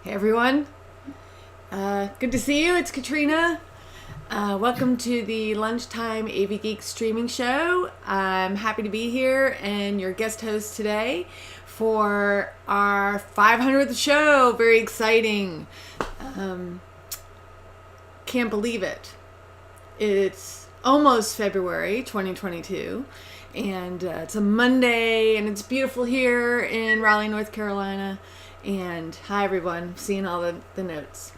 Hey everyone, good to see you. It's Katrina. Welcome to the Lunchtime AV Geeks streaming show. I'm happy to be here and your guest host today for our 500th show. Very exciting. Can't believe it. It's almost February 2022 and it's a Monday and it's beautiful here in Raleigh, North Carolina. And hi everyone, seeing all the notes.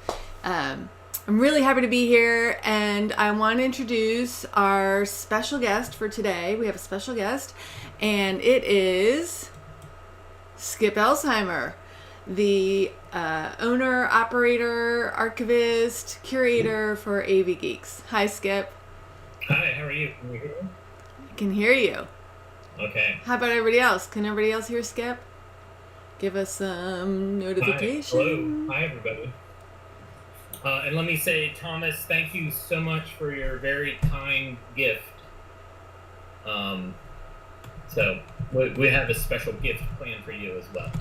I'm really happy to be here, and I want to introduce our special guest for today. We have a special guest, and it is Skip Elsheimer, the owner, operator, archivist, curator for AV Geeks. Hi, Skip. Hi, how are you? Can you hear me? I can hear you. Okay. How about everybody else? Can everybody else hear Skip? Give us some notification. Hi. Hello. Hi, everybody. And let me say, Thomas, thank you so much for your very kind gift. So we have a special gift planned for you as well.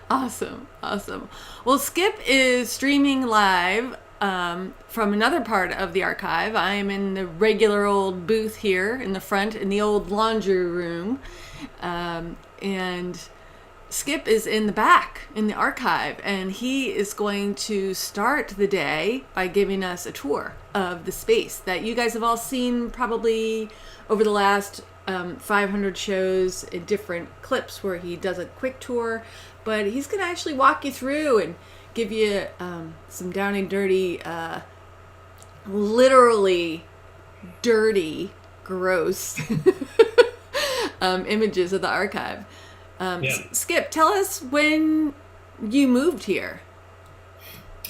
Awesome. Well, Skip is streaming live from another part of the archive. I am in the regular old booth here in the front in the old laundry room. And Skip is in the back in the archive, and he is going to start the day by giving us a tour of the space that you guys have all seen probably over the last 500 shows in different clips where he does a quick tour, but he's going to actually walk you through and give you some down and dirty, literally dirty, gross images of the archive. Skip, tell us when you moved here.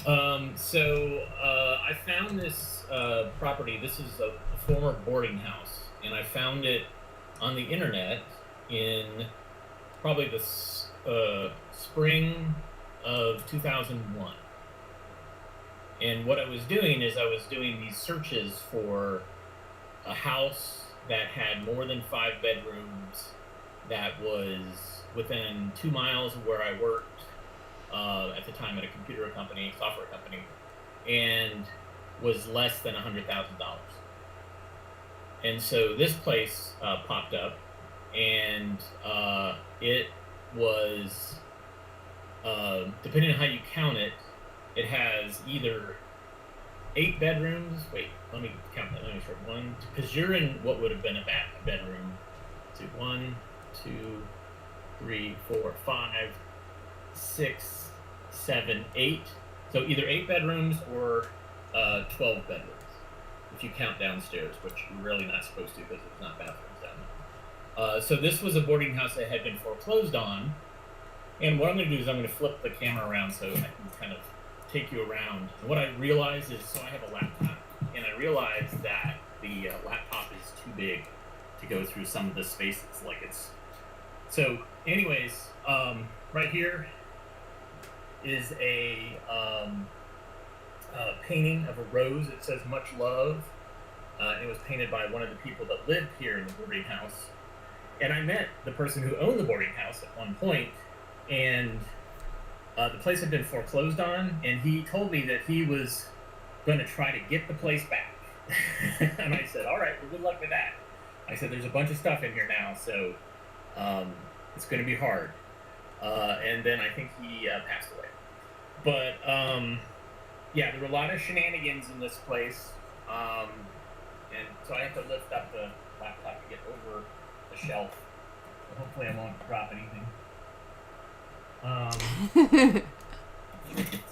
I found this property. This is a former boarding house, and I found it on the internet in probably the spring of 2001. And what I was doing is I was doing these searches for a house that had more than 5 bedrooms, that was within 2 miles of where I worked at the time at a computer company, software company, and was less than $100,000. And so this place popped up, and it was, depending on how you count it, it has either 8 bedrooms. Wait, let me count that. Let me start. One, because you're in what would have been a bedroom. So 1, 2, 3, 4, 5, 6, 7, 8. So either 8 bedrooms or 12 bedrooms, if you count downstairs, which you're really not supposed to because it's not bathrooms down there. So this was a boarding house that had been foreclosed on. And what I'm going to do is I'm going to flip the camera around so I can kind of take you around. And what I realized is, so I have a laptop, and I realized that the laptop is too big to go through some of the spaces. So anyways, right here is a painting of a rose. It says "Much Love." It was painted by one of the people that lived here in the boarding house. And I met the person who owned the boarding house at one point, and the place had been foreclosed on, and he told me that he was going to try to get the place back. And I said, all right, well, good luck with that. I said, there's a bunch of stuff in here now, so it's going to be hard. And then I think he passed away. But yeah, there were a lot of shenanigans in this place. And so I have to lift up the laptop to get over the shelf. So hopefully I won't drop anything.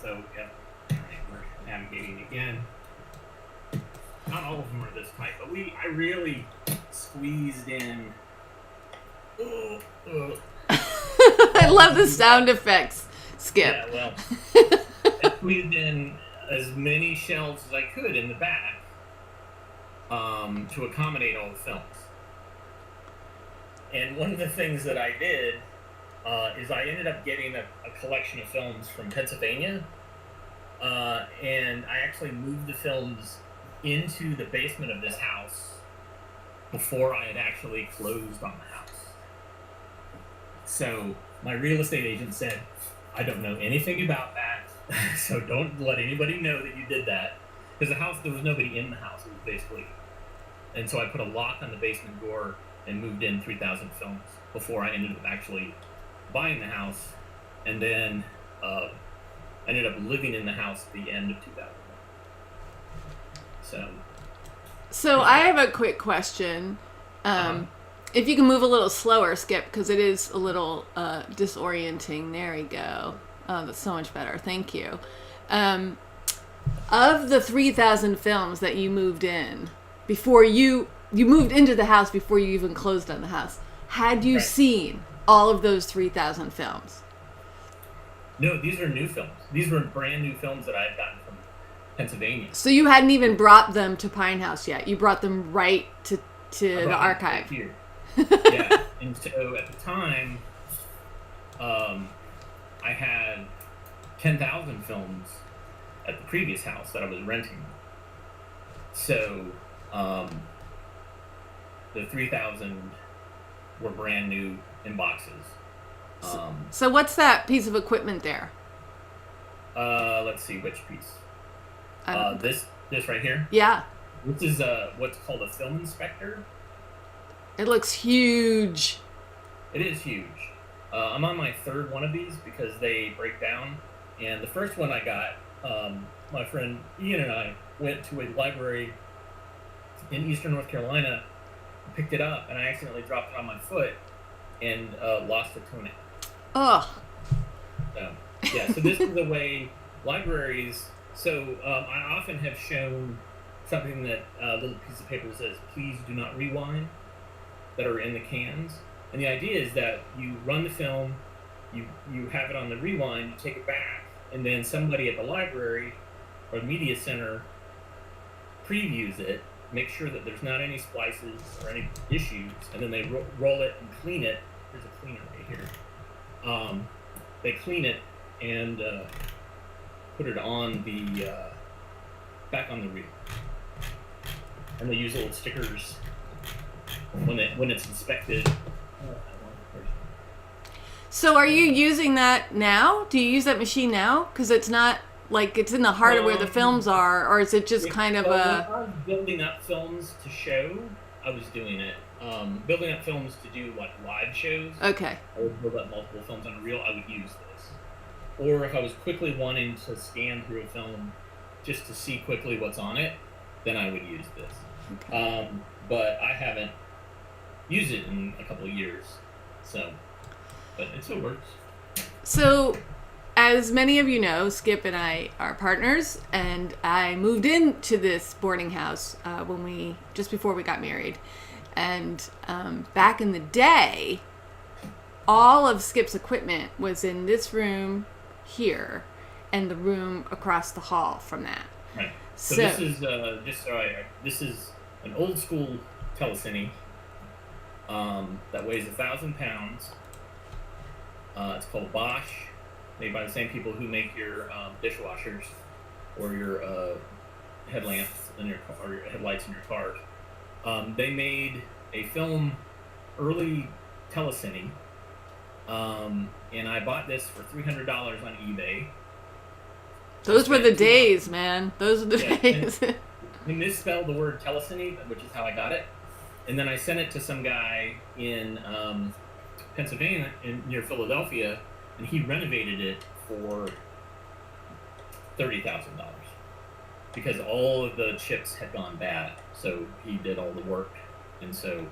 So yeah, all right, we're navigating again. Not all of them are this tight, but I really squeezed in. I love the sound effects, Skip. Yeah, well, I squeezed in as many shelves as I could in the back to accommodate all the films. And one of the things that I did is I ended up getting a collection of films from Pennsylvania, and I actually moved the films into the basement of this house before I had actually closed on the house. So my real estate agent said, I don't know anything about that, so don't let anybody know that you did that. Because the house, there was nobody in the house. It was basically, and so I put a lock on the basement door and moved in 3,000 films before I ended up actually buying the house, and then I ended up living in the house at the end of 2001. So I have a quick question. If you can move a little slower, Skip, because it is a little disorienting. There we go. Oh, that's so much better. Thank you. Of the 3,000 films that you moved in before you moved into the house before you even closed on the house, had you seen all of those 3,000 films? No, these are new films. These were brand new films that I had gotten from Pennsylvania. So you hadn't even brought them to Pine House yet. You brought them right to the archive. Right here. Yeah, and so at the time, I had 10,000 films at the previous house that I was renting. So the 3,000 were brand new in boxes. So what's that piece of equipment there? Let's see which piece. This right here. Yeah. This is what's called a film inspector. It looks huge. It is huge. I'm on my third one of these because they break down. And the first one I got, my friend Ian and I went to a library in Eastern North Carolina, picked it up, and I accidentally dropped it on my foot and lost a toenail. Ugh. So, yeah, so this is the way libraries... So I often have shown something that a little piece of paper that says, please do not rewind, that are in the cans. And the idea is that you run the film, you have it on the rewind, you take it back, and then somebody at the library or the media center previews it, make sure that there's not any splices or any issues, and then they roll it and clean it. There's a cleaner right here. They clean it and put it on the back on the reel, and they use little stickers when it's inspected. So are you using that now? Do you use that machine now? Because it's not like it's in the heart of where the films are, or is it just kind of when I was building up films to show, I was doing it. Building up films to do like live shows. Okay. I would build up multiple films on a reel. I would use this. Or if I was quickly wanting to scan through a film just to see quickly what's on it, then I would use this. Okay. But I haven't used it in a couple of years, but it still works. So, as many of you know, Skip and I are partners, and I moved into this boarding house just before we got married. And back in the day, all of Skip's equipment was in this room here and the room across the hall from that. Right. So this is this is an old school telecine that weighs 1,000 pounds. It's called Bosch, made by the same people who make your dishwashers or your headlamps in your car, or your headlights in your cars. They made a film early telecine, and I bought this for $300 on eBay. Those were the days, man. Those are the days. I misspelled the word telecine, which is how I got it, and then I sent it to some guy in Pennsylvania, near Philadelphia, and he renovated it for $30,000 because all of the chips had gone bad. So he did all the work, and so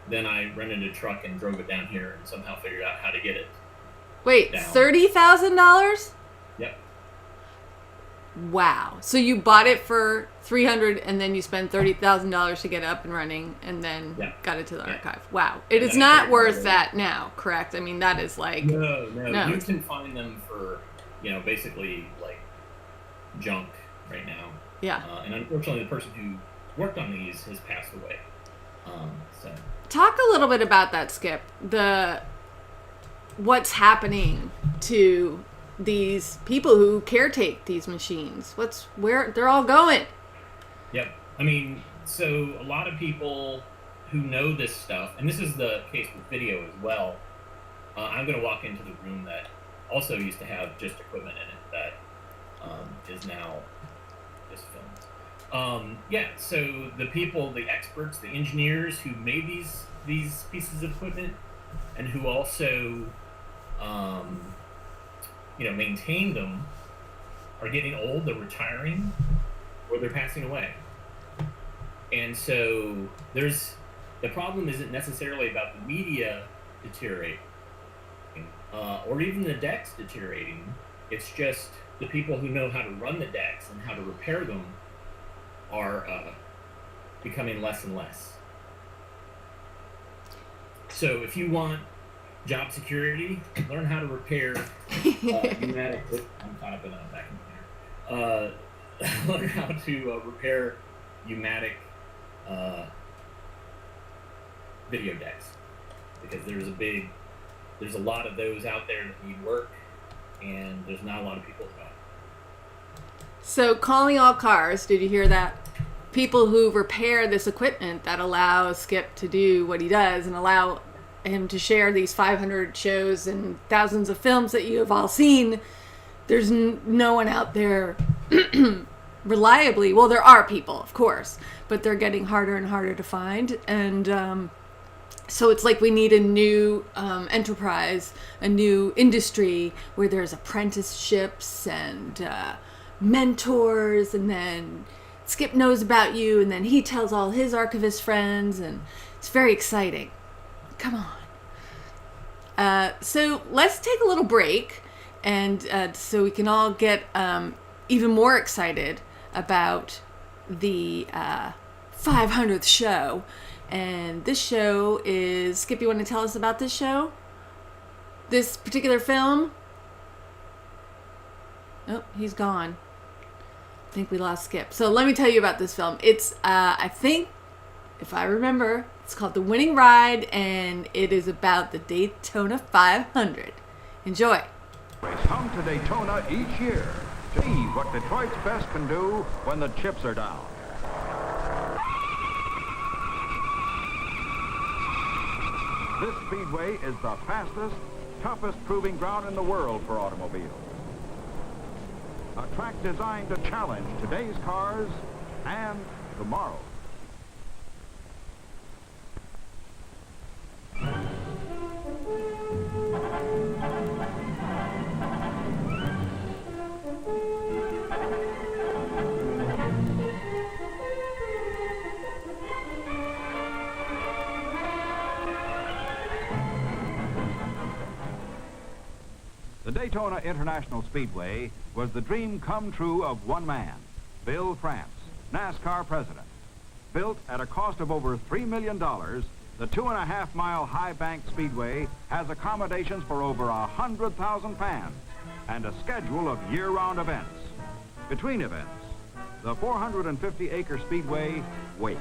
then I rented a truck and drove it down here and somehow figured out how to get it. Wait, $30,000? Yep. Wow. So you bought it for $300 and then you spent $30,000 to get it up and running and then got it to the archive. Wow. It is not worth that now, correct? I mean, that is like... No. You can find them for, basically like junk right now. Yeah. And unfortunately, the person who worked on these has passed away. Talk a little bit about that, Skip. What's happening to these people who caretake these machines? Where they're all going? Yep. I mean, so a lot of people who know this stuff, and this is the case with video as well. I'm going to walk into the room that also used to have just equipment in it that is now just filmed. Yeah, so the people, the experts, the engineers who made these pieces of equipment, and who also um, maintain them, are getting old. They're retiring, or they're passing away. And so the problem isn't necessarily about the media deteriorating, or even the decks deteriorating. It's just the people who know how to run the decks and how to repair them are becoming less and less. So if you want job security, learn how to repair pneumatic. I'm caught up in a vacuum cleaner. Learn how to repair pneumatic video decks, because there's a lot of those out there that need work, and there's not a lot of people who don't. So calling all cars, did you hear that? People who repair this equipment that allows Skip to do what he does and allow him to share these 500 shows and thousands of films that you have all seen. There's no one out there reliably. Well, there are people, of course, but they're getting harder and harder to find. And so it's like we need a new enterprise, a new industry where there's apprenticeships and mentors, and then Skip knows about you, and then he tells all his archivist friends, and it's very exciting. Come on. So let's take a little break, and so we can all get even more excited about the 500th show. And this show is... Skip, you want to tell us about this show? This particular film? Oh, he's gone. I think we lost Skip. So let me tell you about this film. It's, I think, if I remember, it's called The Winning Ride, and it is about the Daytona 500. Enjoy. Come to Daytona each year to see what Detroit's best can do when the chips are down. This speedway is the fastest, toughest proving ground in the world for automobiles. A track designed to challenge today's cars and tomorrow's. The Daytona International Speedway was the dream come true of one man, Bill France, NASCAR president. Built at a cost of over $3 million, the 2.5-mile high bank speedway has accommodations for over 100,000 fans and a schedule of year-round events. Between events, the 450-acre speedway waits.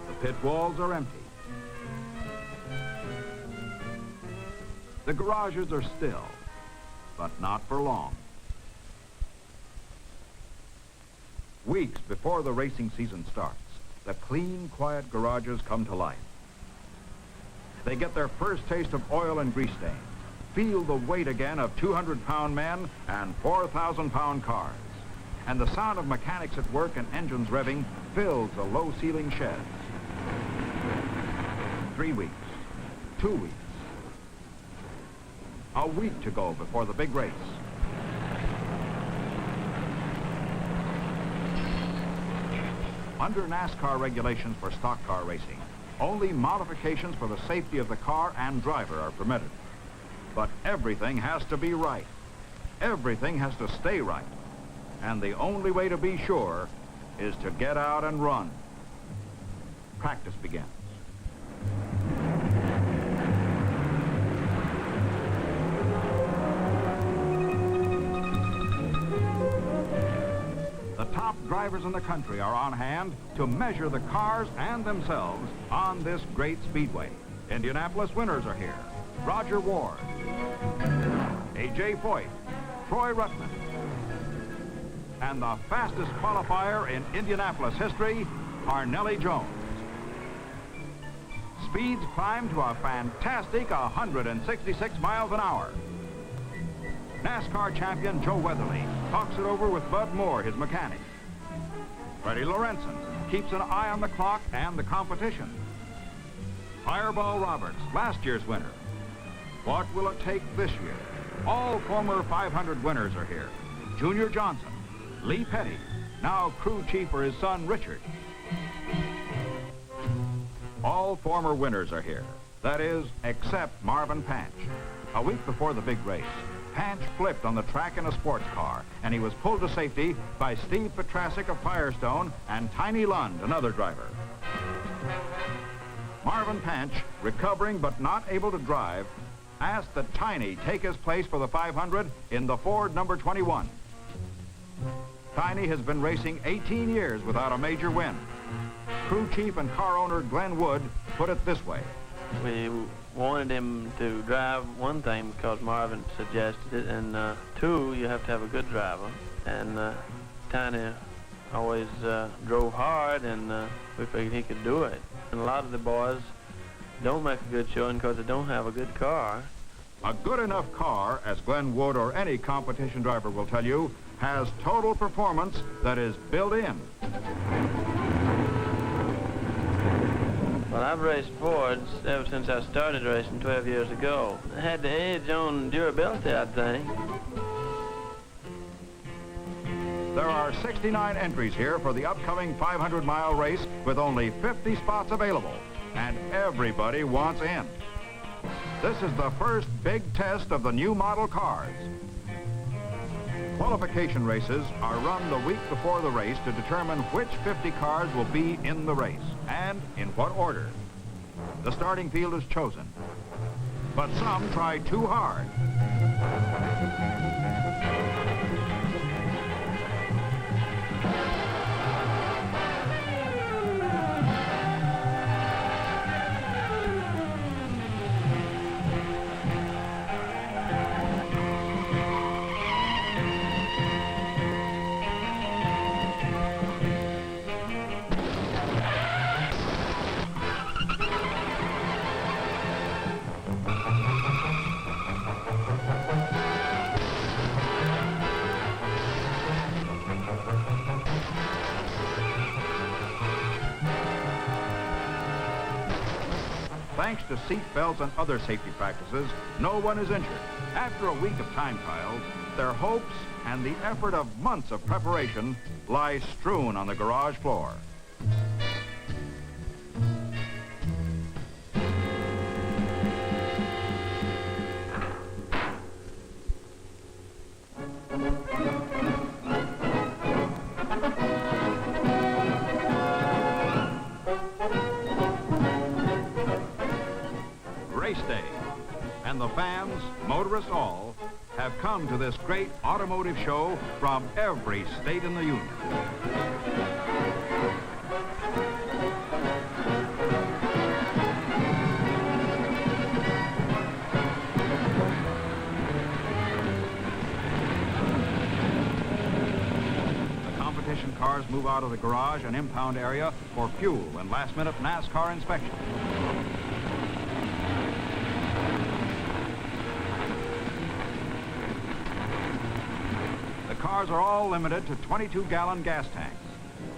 The pit walls are empty. The garages are still, but not for long. Weeks before the racing season starts, the clean, quiet garages come to life. They get their first taste of oil and grease stains, feel the weight again of 200-pound men and 4,000-pound cars. And the sound of mechanics at work and engines revving fills the low-ceiling sheds. 3 weeks, 2 weeks, a week to go before the big race. Under NASCAR regulations for stock car racing, only modifications for the safety of the car and driver are permitted. But everything has to be right. Everything has to stay right. And the only way to be sure is to get out and run. Practice begins. The top drivers in the country are on hand to measure the cars and themselves on this great speedway. Indianapolis winners are here. Roger Ward, A.J. Foyt, Troy Ruttman, and the fastest qualifier in Indianapolis history, Harnelly Jones. Speeds climb to a fantastic 166 miles an hour. NASCAR champion Joe Weatherly talks it over with Bud Moore, his mechanic. Freddie Lorenzen keeps an eye on the clock and the competition. Fireball Roberts, last year's winner. What will it take this year? All former 500 winners are here. Junior Johnson, Lee Petty, now crew chief for his son Richard. All former winners are here. That is, except Marvin Panch. A week before the big race, Panch flipped on the track in a sports car, and he was pulled to safety by Steve Petrasic of Firestone and Tiny Lund, another driver. Marvin Panch, recovering but not able to drive, asked that Tiny take his place for the 500 in the Ford number 21. Tiny has been racing 18 years without a major win. Crew chief and car owner Glenn Wood put it this way. We wanted him to drive, one thing because Marvin suggested it, and two, you have to have a good driver. And Tiny always drove hard, and we figured he could do it. And a lot of the boys don't make a good showing because they don't have a good car. A good enough car, as Glenn Wood or any competition driver will tell you, has total performance that is built in. Well, I've raced Fords ever since I started racing 12 years ago. I had the edge on durability, I think. There are 69 entries here for the upcoming 500-mile race with only 50 spots available, and everybody wants in. This is the first big test of the new model cars. Qualification races are run the week before the race to determine which 50 cars will be in the race and in what order. The starting field is chosen, but some try too hard. Thanks to seat belts and other safety practices, no one is injured. After a week of time trials, their hopes and the effort of months of preparation lie strewn on the garage floor. Race day, and the fans, motorists all, have come to this great automotive show from every state in the Union. The competition cars move out of the garage and impound area for fuel and last-minute NASCAR inspection. Cars are all limited to 22-gallon gas tanks,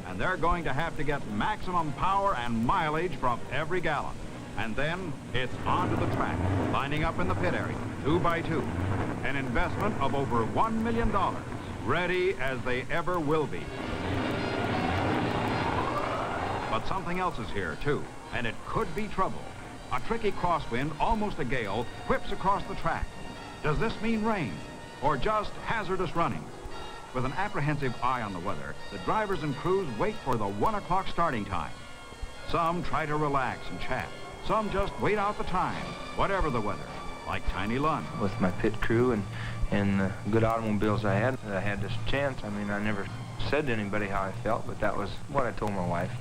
and they're going to have to get maximum power and mileage from every gallon. And then it's onto the track, lining up in the pit area, 2 by 2. An investment of over $1 million, ready as they ever will be. But something else is here, too, and it could be trouble. A tricky crosswind, almost a gale, whips across the track. Does this mean rain, or just hazardous running? With an apprehensive eye on the weather, the drivers and crews wait for the 1 o'clock starting time. Some try to relax and chat. Some just wait out the time, whatever the weather, like Tiny Lund. With my pit crew and the good automobiles I had this chance. I mean, I never said to anybody how I felt, but that was what I told my wife.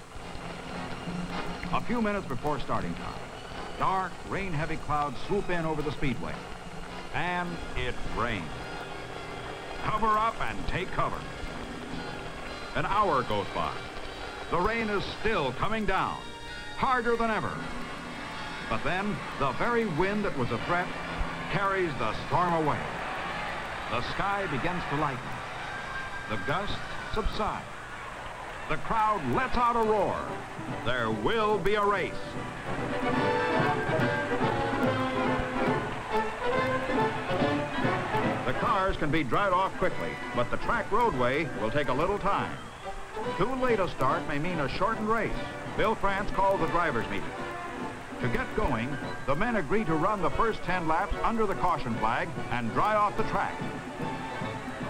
A few minutes before starting time, dark, rain-heavy clouds swoop in over the speedway. And it rains. Cover up and take cover. An hour goes by. The rain is still coming down, harder than ever. But then, the very wind that was a threat carries the storm away. The sky begins to lighten. The gusts subside. The crowd lets out a roar. There will be a race. The cars can be dried off quickly, but the track roadway will take a little time. Too late a start may mean a shortened race. Bill France calls a driver's meeting. To get going, the men agree to run the first 10 laps under the caution flag and dry off the track.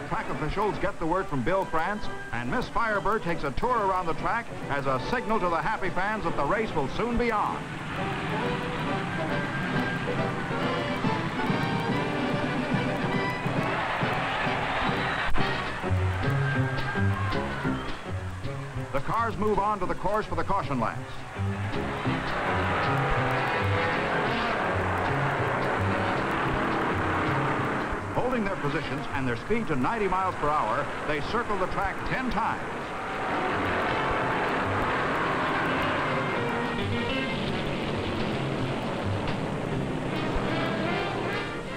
Track officials get the word from Bill France, and Miss Firebird takes a tour around the track as a signal to the happy fans that the race will soon be on. The cars move on to the course for the caution laps. Holding their positions and their speed to 90 miles per hour, they circle the track 10 times.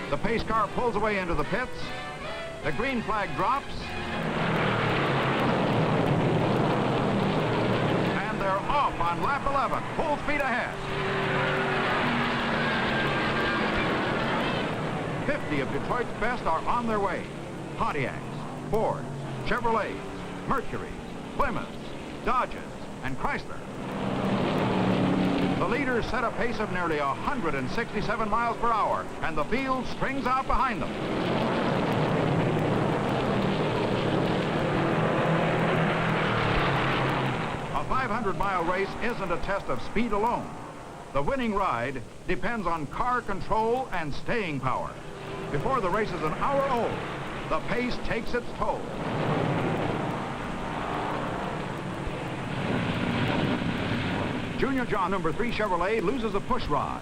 The pace car pulls away into the pits. The green flag drops. And they're off on lap 11, full speed ahead. 50 of Detroit's best are on their way. Pontiacs, Fords, Chevrolets, Mercuries, Plymouths, Dodges, and Chrysler. The leaders set a pace of nearly 167 miles per hour, and the field strings out behind them. A 500-mile race isn't a test of speed alone. The winning ride depends on car control and staying power. Before the race is an hour old, the pace takes its toll. Junior John, number 3 Chevrolet, loses a push rod.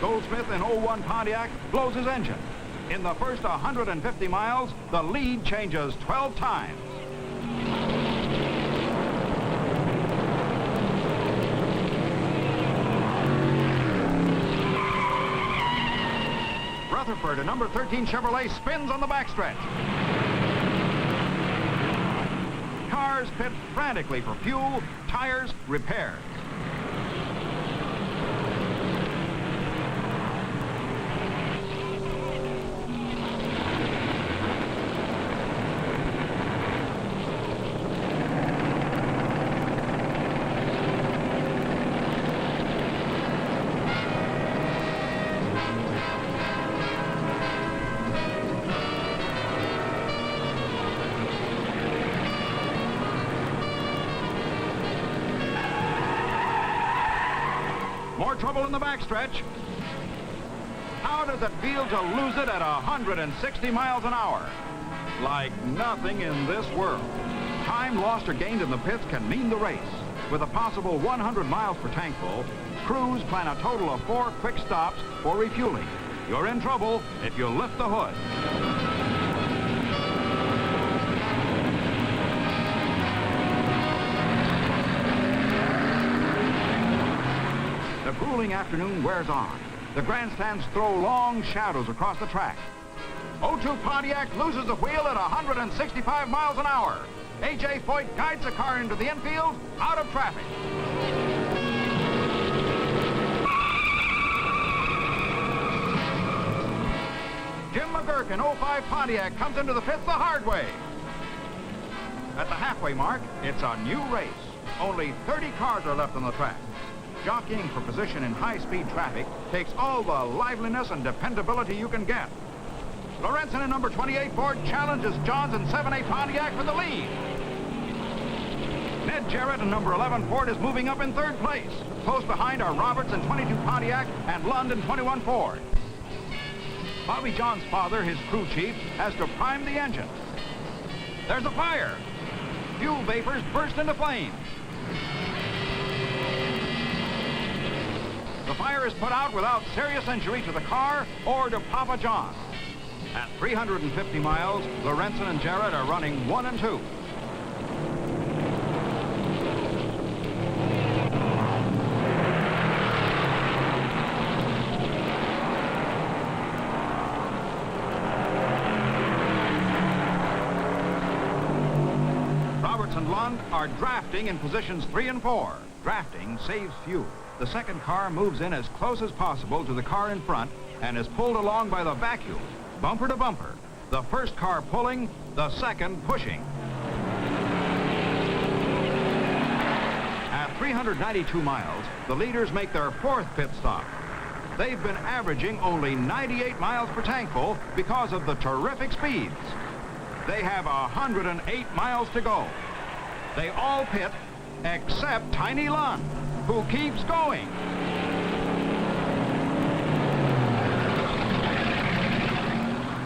Goldsmith in 01 Pontiac blows his engine. In the first 150 miles, the lead changes 12 times. Rutherford, a number 13 Chevrolet, spins on the backstretch. Cars pit frantically for fuel, tires, repairs. More trouble in the backstretch. How does it feel to lose it at 160 miles an hour? Like nothing in this world. Time lost or gained in the pits can mean the race. With a possible 100 miles per tank full, crews plan a total of 4 quick stops for refueling. You're in trouble if you lift the hood. The grueling afternoon wears on. The grandstands throw long shadows across the track. 02 Pontiac loses the wheel at 165 miles an hour. A.J. Foyt guides the car into the infield, out of traffic. Jim McGurk in 05 Pontiac comes into the pits the hard way. At the halfway mark, it's a new race. Only 30 cars are left on the track. Jockeying for position in high-speed traffic takes all the liveliness and dependability you can get. Lorenzen in number 28 Ford challenges Johns in 7-8 Pontiac for the lead. Ned Jarrett in number 11 Ford is moving up in 3rd place. Close behind are Roberts in 22 Pontiac and Lund in 21 Ford. Bobby John's father, his crew chief, has to prime the engine. There's a fire. Fuel vapors burst into flame. The fire is put out without serious injury to the car or to Papa John. At 350 miles, Lorenzen and Jarrett are running 1 and 2. and Lund are drafting in positions 3 and 4. Drafting saves fuel. The second car moves in as close as possible to the car in front and is pulled along by the vacuum, bumper to bumper. The first car pulling, the second pushing. At 392 miles, the leaders make their 4th pit stop. They've been averaging only 98 miles per tankful because of the terrific speeds. They have 108 miles to go. They all pit except Tiny Lund, who keeps going.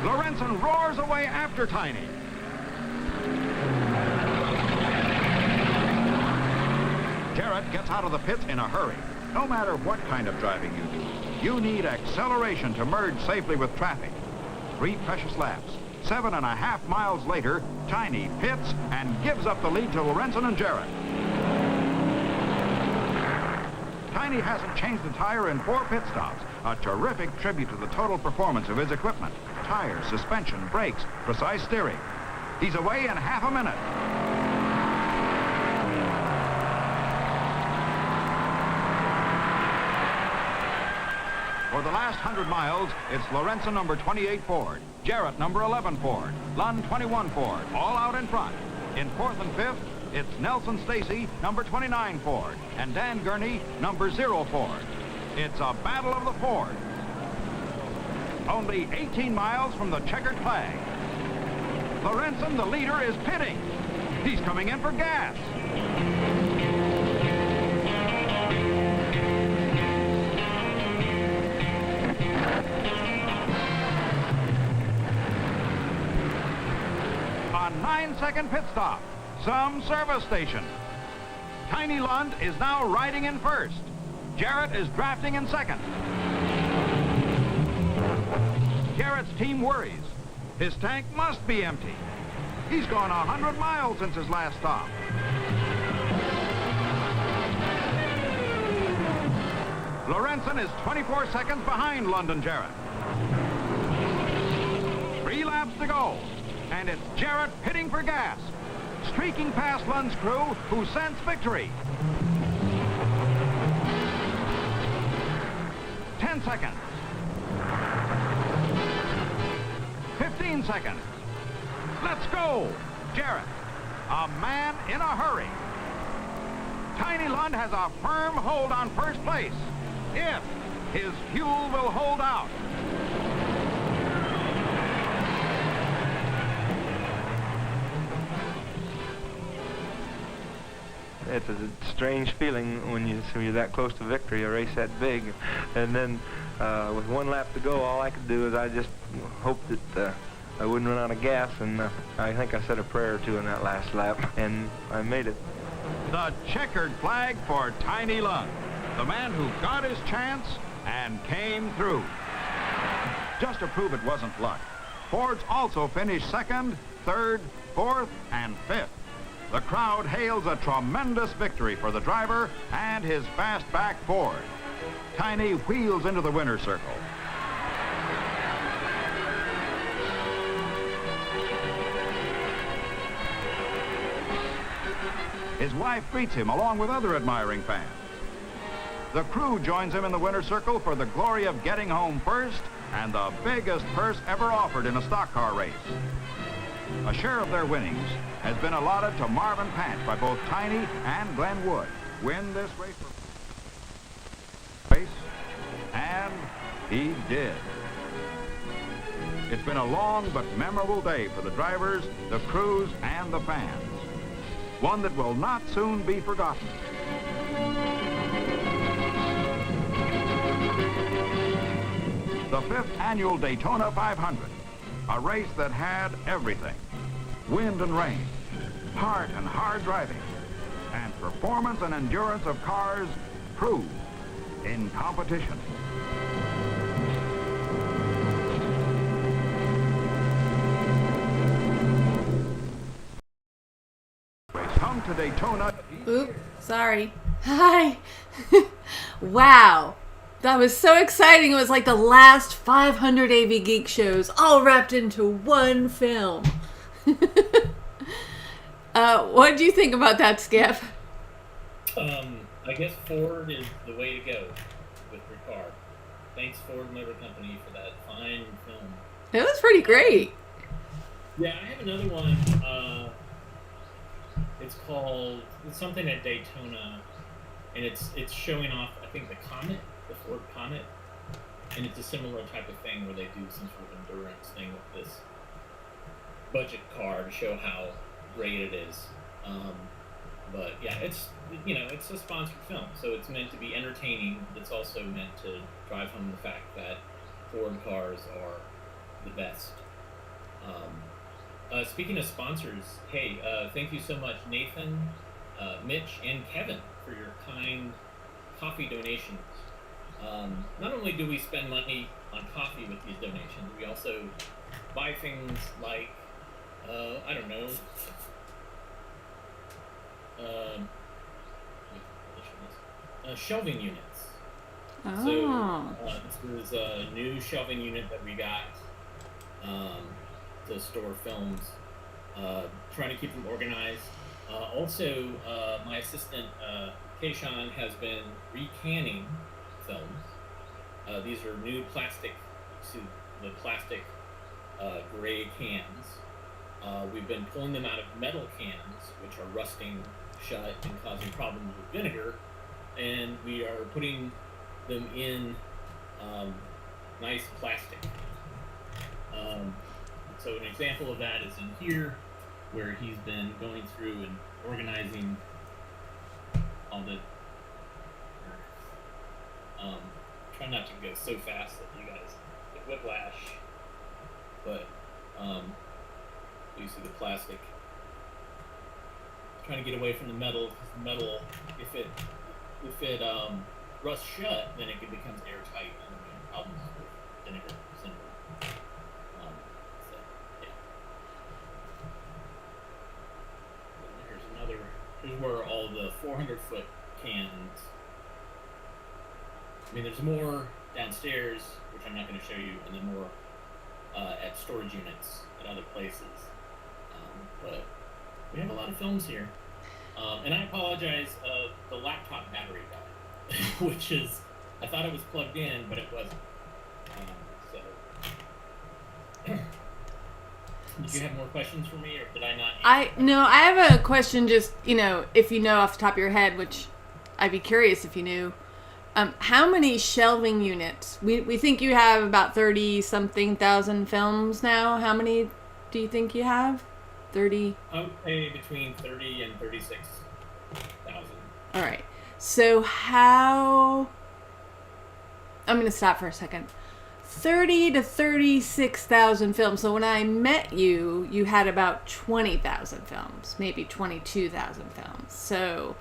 Lorenzen roars away after Tiny. Jarrett gets out of the pits in a hurry. No matter what kind of driving you do, you need acceleration to merge safely with traffic. 3 precious laps. 7.5 miles later, Tiny pits and gives up the lead to Lorenzen and Jarrett. Tiny hasn't changed a tire in 4 pit stops, a terrific tribute to the total performance of his equipment. Tires, suspension, brakes, precise steering. He's away in half a minute. For the last 100 miles, it's Lorenzen number 28 Ford, Jarrett number 11 Ford, Lund 21 Ford, all out in front. In 4th and 5th, it's Nelson Stacy, number 29 Ford, and Dan Gurney, number 0 Ford. It's a battle of the Fords. Only 18 miles from the checkered flag. Lorenzen, the leader, is pitting. He's coming in for gas. A 9-second pit stop. Some service station. Tiny Lund is now riding in first. Jarrett is drafting in second. Jarrett's team worries. His tank must be empty. He's gone 100 miles since his last stop. Lorenzen is 24 seconds behind Lund and Jarrett. 3 laps to go, and it's Jarrett pitting for gas, streaking past Lund's crew, who scents victory. 10 seconds. 15 seconds. Let's go! Jarrett, a man in a hurry. Tiny Lund has a firm hold on first place, if his fuel will hold out. It's a strange feeling when you're that close to victory, a race that big. And then with 1 lap to go, all I could do is I just hoped that I wouldn't run out of gas, and I think I said a prayer or 2 in that last lap, and I made it. The checkered flag for Tiny Lund, the man who got his chance and came through. Just to prove it wasn't luck, Fords also finished 2nd, 3rd, 4th, and 5th. The crowd hails a tremendous victory for the driver and his fastback Ford. Tiny wheels into the winner's circle. His wife greets him along with other admiring fans. The crew joins him in the winner's circle for the glory of getting home first and the biggest purse ever offered in a stock car race. A share of their winnings has been allotted to Marvin Patch by both Tiny and Glenn Wood. Win this race, and he did. It's been a long but memorable day for the drivers, the crews, and the fans. One that will not soon be forgotten. The 5th annual Daytona 500, a race that had everything. Wind and rain, heart and hard driving, and performance and endurance of cars proved in competition. Come to Daytona. Oop, sorry. Hi. Wow. That was so exciting. It was like the last 500 AV Geek shows all wrapped into one film. What do you think about that, Skip? I guess Ford is the way to go with Ricard. Thanks, Ford Motor Company, for that fine film. It was pretty great. Yeah, I have another one. It's something at Daytona, and it's showing off, I think, the Ford Comet, and it's a similar type of thing where they do some sort of endurance thing with this budget car to show how great it is. But yeah, it's a sponsored film, so it's meant to be entertaining. It's also meant to drive home the fact that Ford cars are the best. Speaking of sponsors, hey, thank you so much, Nathan, Mitch, and Kevin, for your kind coffee donations. Not only do we spend money on coffee with these donations, we also buy things like, I don't know, shelving units. Oh. So this is a new shelving unit that we got to store films, trying to keep them organized. Also, my assistant, Kayshawn, has been recanning films. These are new plastic gray cans. We've been pulling them out of metal cans, which are rusting shut and causing problems with vinegar, and we are putting them in nice plastic. So an example of that is in here, where he's been going through and organizing all the. Try not to go so fast that you guys get whiplash, but you see the plastic. Trying to get away from the metal, because the metal, if it rusts shut, then it becomes airtight, and then problems with vinegar syndrome. So yeah. And here's where all the 400-foot cans. I mean, there's more downstairs, which I'm not going to show you, and then more at storage units at other places. But we have a lot of films here. And I apologize, the laptop battery died, which is, I thought it was plugged in, but it wasn't. Did you have more questions for me, or did I not? No, I have a question, just, if you know off the top of your head, which I'd be curious if you knew. How many shelving units? We think you have about 30-something thousand films now. How many do you think you have? 30? I would say between 30 and 36,000. All right. So I'm going to stop for a second. 30 to 36,000 films. So when I met you, you had about 20,000 films, maybe 22,000 films. So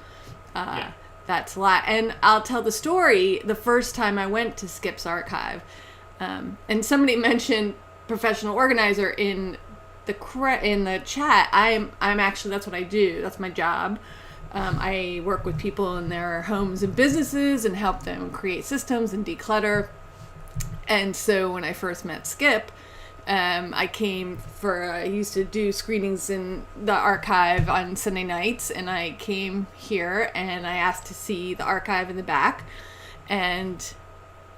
yeah. That's a lot. And I'll tell the story. The first time I went to Skip's archive, and somebody mentioned professional organizer in the chat. I'm actually, that's what I do. That's my job. I work with people in their homes and businesses and help them create systems and declutter. And so when I first met Skip, I used to do screenings in the archive on Sunday nights, and I came here and I asked to see the archive in the back, and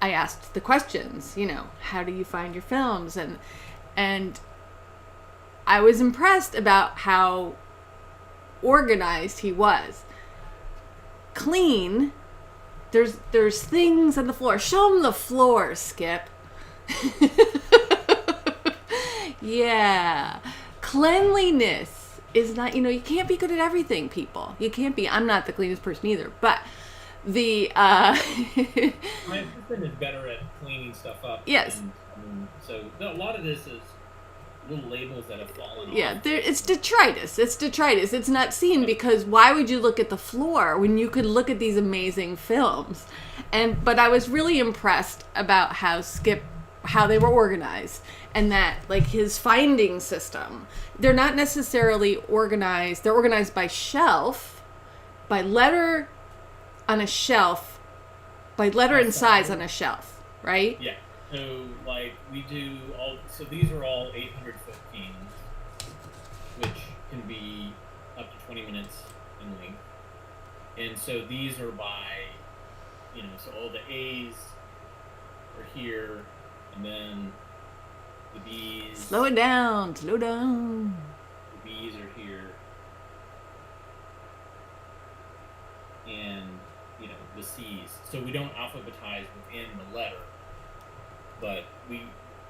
I asked the questions, how do you find your films? And I was impressed about how organized he was. Clean. There's things on the floor. Show him the floor, Skip. Yeah. Cleanliness is not, you can't be good at everything, people. You can't be. I'm not the cleanest person either, but my assistant is better at cleaning stuff up. Yes. So a lot of this is little labels that have fallen off. Yeah, it's detritus. It's not seen, because why would you look at the floor when you could look at these amazing films? But I was really impressed about how they were organized, and that, like, his finding system, they're not necessarily organized. They're organized by shelf, by letter on a shelf, by letter and size on a shelf, right? Yeah. So, like, so these are all 800-foot cans, which can be up to 20 minutes in length. And so these are by, so all the A's are here, and then the B's. Slow it down. Slow down. The B's are here. And, the C's. So we don't alphabetize within the letter, but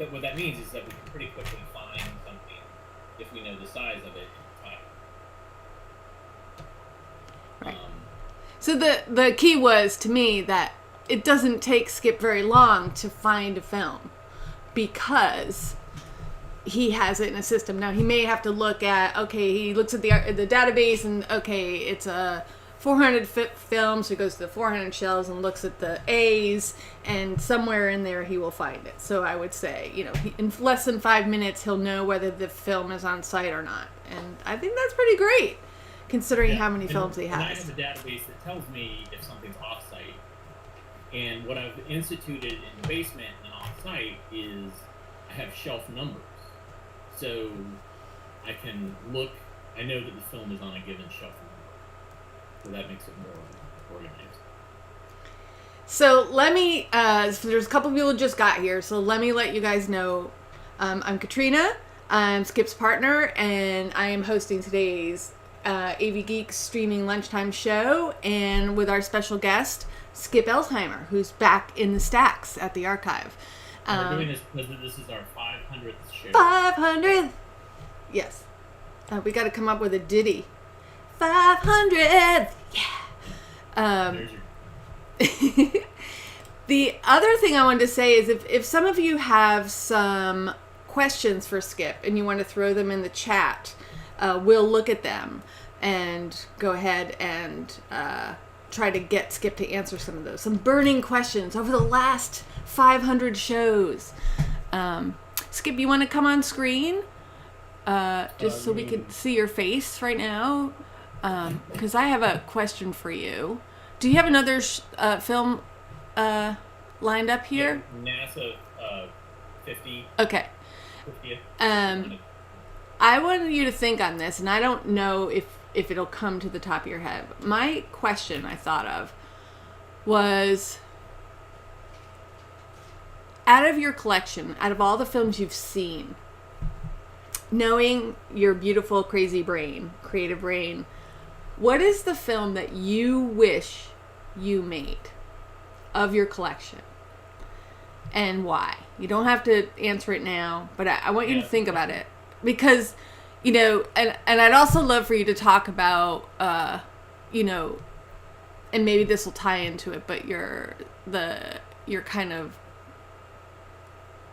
what that means is that we can pretty quickly find something if we know the size of it in the title. Right. So the key was, to me, that it doesn't take Skip very long to find a film because he has it in a system. Now, he may have to look at, he looks at the database and, it's a 400 film, so he goes to the 400 shelves and looks at the A's, and somewhere in there he will find it. So I would say, in less than 5 minutes, he'll know whether the film is on site or not. And I think that's pretty great, considering how many films he has. And I have a database that tells me if something's off-site. And what I've instituted in the basement and off-site is I have shelf numbers. So I can look, I know that the film is on a given shelf number. So that makes it more organized. So let me, there's a couple people who just got here, so let me let you guys know. I'm Katrina, I'm Skip's partner, and I am hosting today's AV Geeks streaming lunchtime show, and with our special guest, Skip Elsheimer, who's back in the stacks at the archive. We're doing this is our 500th show. 500th! Yes. We got to come up with a ditty. 500th! Yeah! The other thing I wanted to say is if some of you have some questions for Skip and you want to throw them in the chat, we'll look at them and go ahead and try to get Skip to answer some of those. Some burning questions over the last 500 shows. Skip, you want to come on screen? Just so we can see your face right now? Because I have a question for you. Do you have another film lined up here? Yeah, NASA 50. Okay. 50th. I wanted you to think on this, and I don't know if it'll come to the top of your head. My question I thought of was, out of your collection, out of all the films you've seen, knowing your beautiful, crazy brain, creative brain, what is the film that you wish you made of your collection? And why? You don't have to answer it now, but I want you to think about it. Because, and I'd also love for you to talk about, and maybe this will tie into it, but your kind of,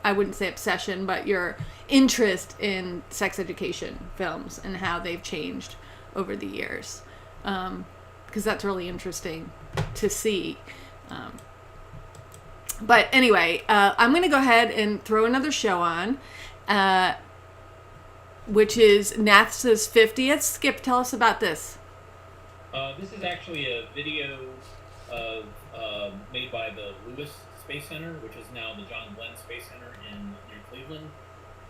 I wouldn't say obsession, but your interest in sex education films and how they've changed over the years. Because that's really interesting to see. But anyway, I'm going to go ahead and throw another show on, which is NASA's 50th. Skip, tell us about this. This is actually a video made by the Lewis Space Center, which is now the John Glenn Space Center near Cleveland.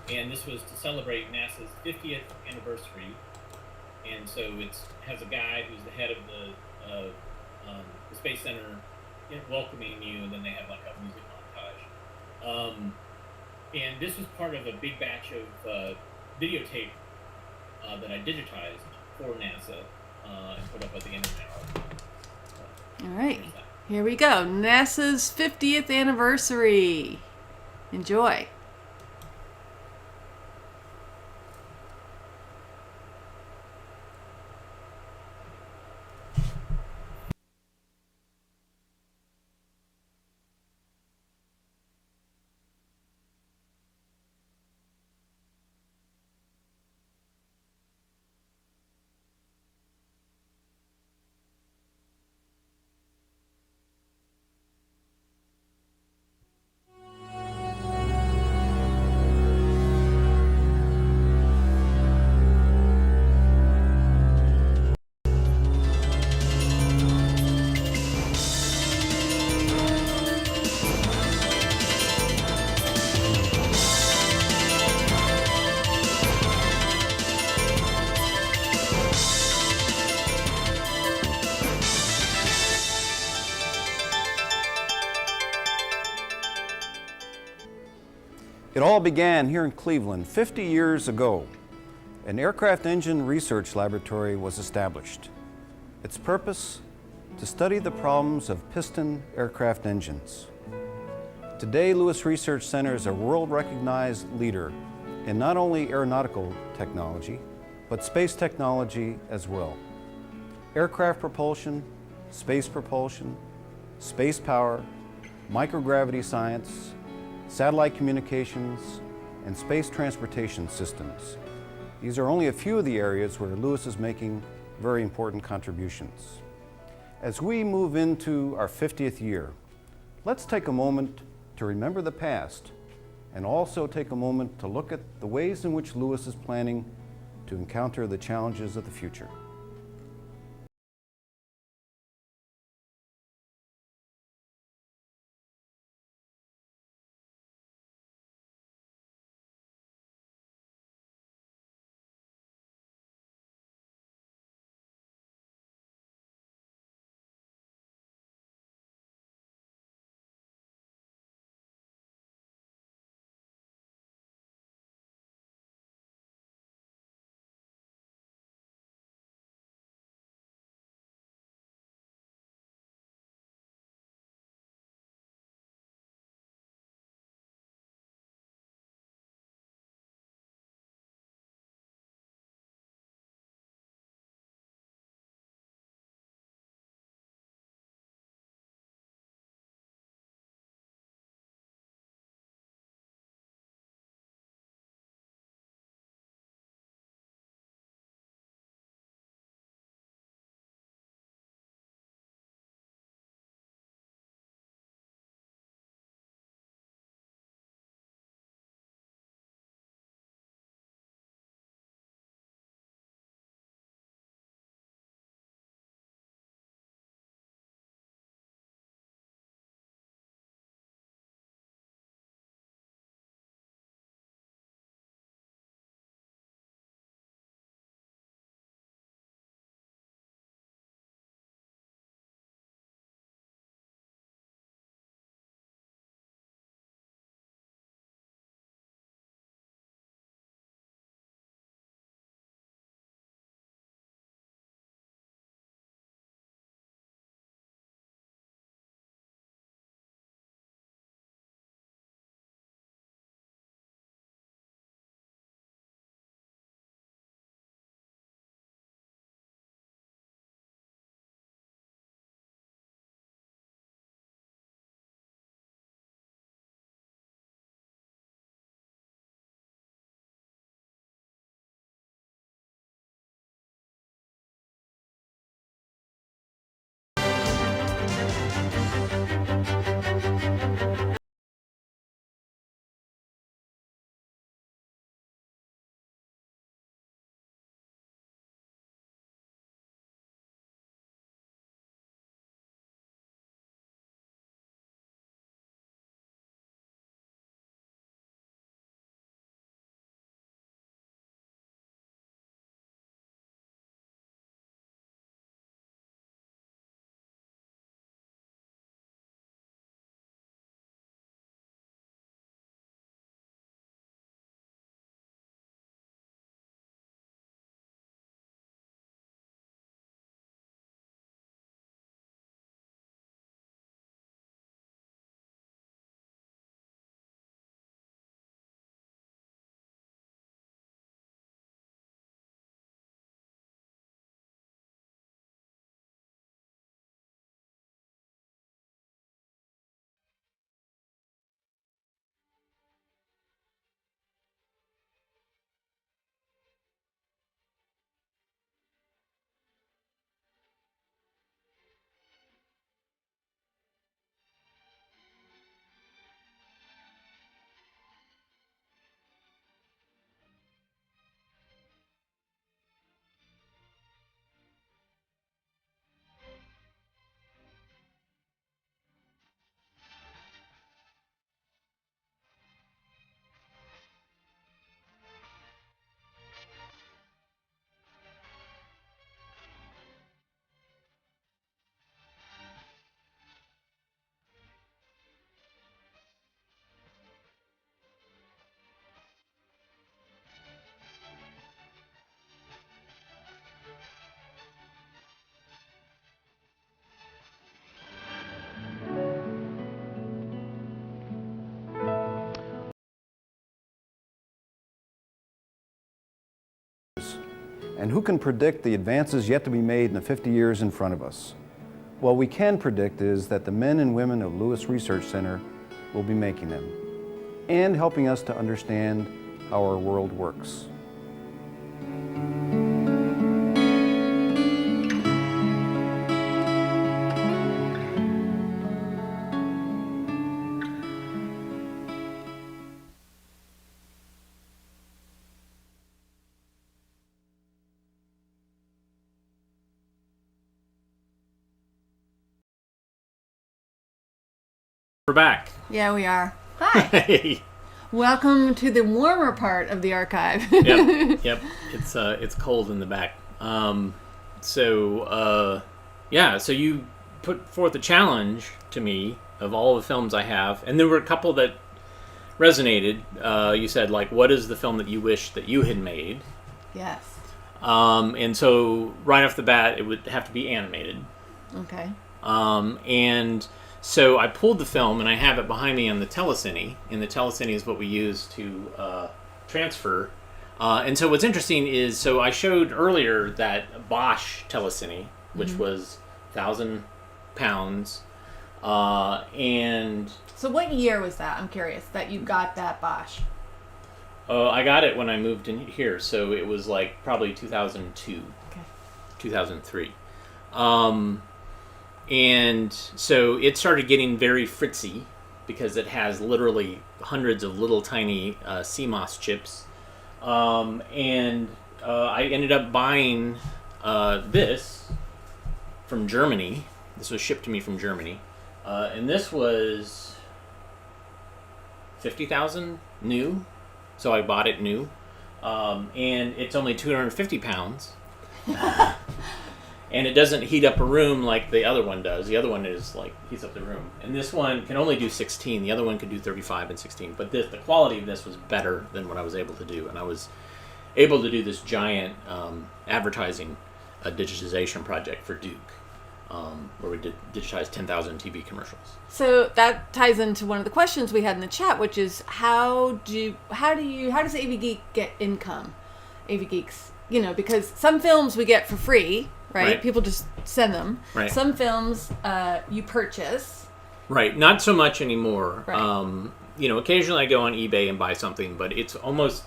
And this was to celebrate NASA's 50th anniversary. And so it has a guy who's the head of the Space Center welcoming you, and then they have like a music montage. And this was part of a big batch of videotape that I digitized for NASA and put up at the Internet Archive. All right, here we go. NASA's 50th anniversary. Enjoy. It all began here in Cleveland 50 years ago. An aircraft engine research laboratory was established. Its purpose? To study the problems of piston aircraft engines. Today, Lewis Research Center is a world-recognized leader in not only aeronautical technology, but space technology as well. Aircraft propulsion, space power, microgravity science, satellite communications, and space transportation systems. These are only a few of the areas where Lewis is making very important contributions. As we move into our 50th year, let's take a moment to remember the past and also take a moment to look at the ways in which Lewis is planning to encounter the challenges of the future. And who can predict the advances yet to be made in the 50 years in front of us? What we can predict is that the men and women of Lewis Research Center will be making them and helping us to understand how our world works. We're back. Yeah, we are. Hi. Hey. Welcome to the warmer part of the archive. Yep. It's cold in the back. So you put forth a challenge to me of all the films I have, and there were a couple that resonated. You said, like, what is the film that you wish that you had made? Yes. And so right off the bat, it would have to be animated. Okay. And so I pulled the film, and I have it behind me on the telecine, and the telecine is what we use to transfer. And so what's interesting is, so I showed earlier that Bosch telecine, which was 1,000 pounds, and... So what year was that? I'm curious, that you got that Bosch. I got it when I moved in here, so it was like probably 2002, Okay. 2003. And so it started getting very fritzy because it has literally hundreds of little tiny CMOS chips. And I ended up buying this from Germany. This was shipped to me from Germany. And this was 50,000 new. So I bought it new. And it's only 250 pounds. And it doesn't heat up a room like the other one does. The other one is like heats up the room. And this one can only do 16. The other one could do 35 and 16. But the quality of this was better than what I was able to do. And I was able to do this giant advertising digitization project for Duke, where we did digitize 10,000 TV commercials. So that ties into one of the questions we had in the chat, which is how does AV Geek get income? AV Geeks, because some films we get for free. Right? People just send them. Right. Some films you purchase. Right. Not so much anymore. Right. Occasionally I go on eBay and buy something, but it's almost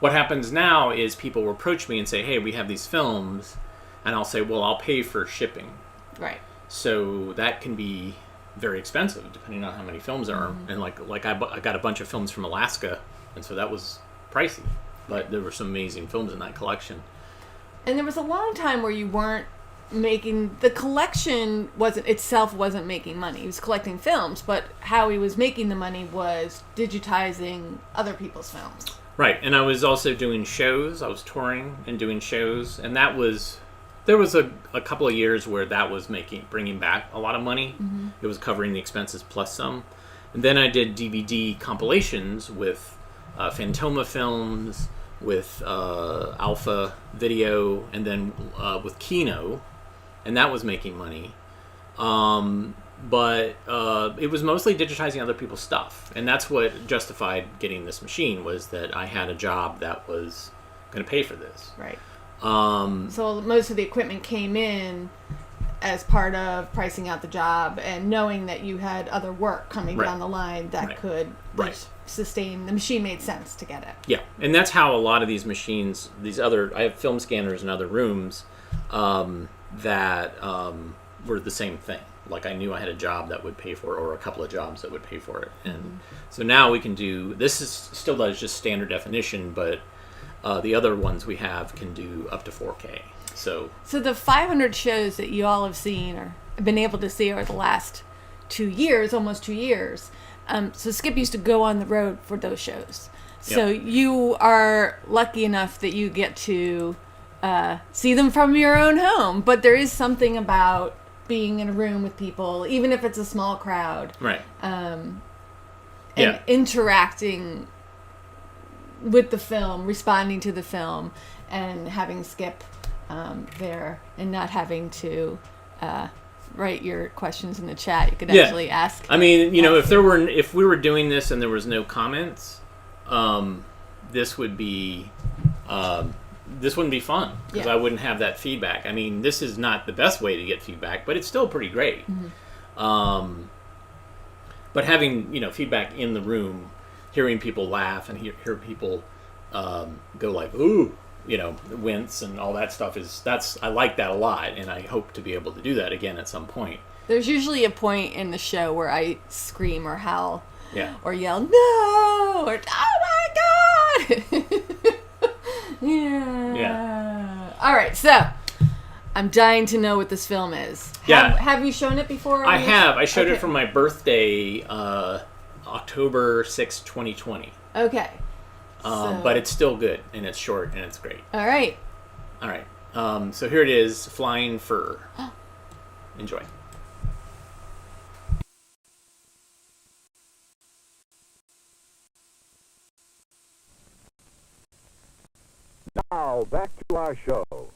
what happens now is people will approach me and say, "Hey, we have these films," and I'll say, "Well, I'll pay for shipping." Right. So that can be very expensive depending on how many films there are. Mm-hmm. And like I got a bunch of films from Alaska, and so that was pricey, but there were some amazing films in that collection. And there was a long time where you weren't making, the collection wasn't making money. He was collecting films, but how he was making the money was digitizing other people's films. Right, and I was also doing shows. I was touring and doing shows, and there was a couple of years where that was bringing back a lot of money. Mm-hmm. It was covering the expenses plus some. And then I did DVD compilations with Fantoma films, with Alpha Video, and then with Kino, and that was making money. But it was mostly digitizing other people's stuff, and that's what justified getting this machine, was that I had a job that was going to pay for this. Right. So most of the equipment came in as part of pricing out the job and knowing that you had other work coming down the line that could sustain. The machine made sense to get it. Yeah, and that's how a lot of these machines, I have film scanners in other rooms that were the same thing. Like I knew I had a job that would pay for it, or a couple of jobs that would pay for it. And so now we can do, this is still does just standard definition, but the other ones we have can do up to 4K. So the 500 shows that you all have seen or been able to see over the last 2 years, almost 2 years. So Skip used to go on the road for those shows. So you are lucky enough that you get to see them from your own home. But there is something about being in a room with people, even if it's a small crowd. Right. And interacting with the film, responding to the film, and having Skip there and not having to write your questions in the chat. You could actually ask. I mean, if we were doing this and there was no comments, this would be this wouldn't be fun because Yeah. I wouldn't have that feedback. I mean, this is not the best way to get feedback, but it's still pretty great. But having feedback in the room, hearing people laugh and hear people go like ooh, wince and all that stuff I like that a lot, and I hope to be able to do that again at some point. There's usually a point in the show where I scream or howl. Yeah. Or yell, no! Or, oh my God! Yeah. All right, so I'm dying to know what this film is. Yeah. Have you shown it before? I have. I showed Okay. it for my birthday, October 6, 2020. Okay. So- But it's still good, and it's short, and it's great. All right. All right. So here it is, Flying Fur. Enjoy. Now, back to our show.